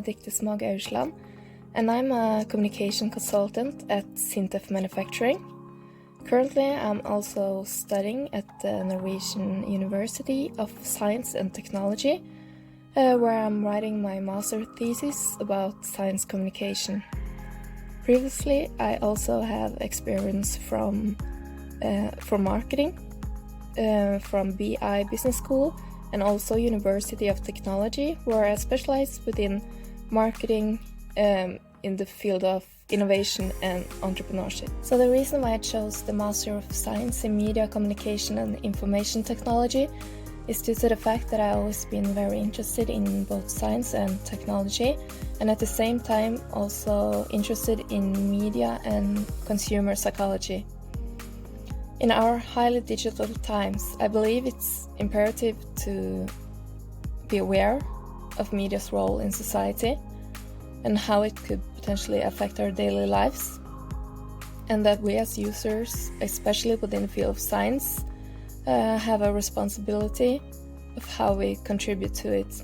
Småge Aursland, and I'm a communication consultant at SINTEF Manufacturing. Currently, I'm also studying at the Norwegian University of Science and Technology, where I'm writing my master thesis about science communication. Previously, I also have experience from marketing, from BI Business School, and also University of Technology, where I specialize within marketing in the field of innovation and entrepreneurship. So the reason why I chose the Master of Science in Media, Communication and Information Technology is due to the fact that I've always been very interested in both science and technology, and at the same time also interested in media and consumer psychology. In our highly digital times, I believe it's imperative to be aware of media's role in society and how it could potentially affect our daily lives, and that we as users, especially within the field of science, have a responsibility of how we contribute to it.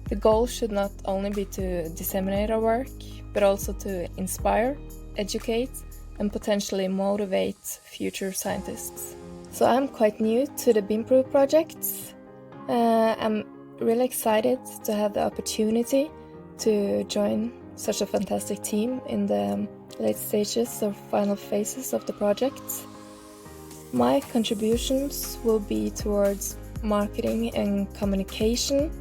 The goal should not only be to disseminate our work, but also to inspire, educate, and potentially motivate future scientists. So I'm quite new to the BIMprove project. I'm really excited to have the opportunity to join such a fantastic team in the late stages or final phases of the project. My contributions will be towards marketing and communication,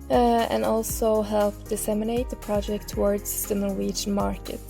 and also help disseminate the project towards the Norwegian market.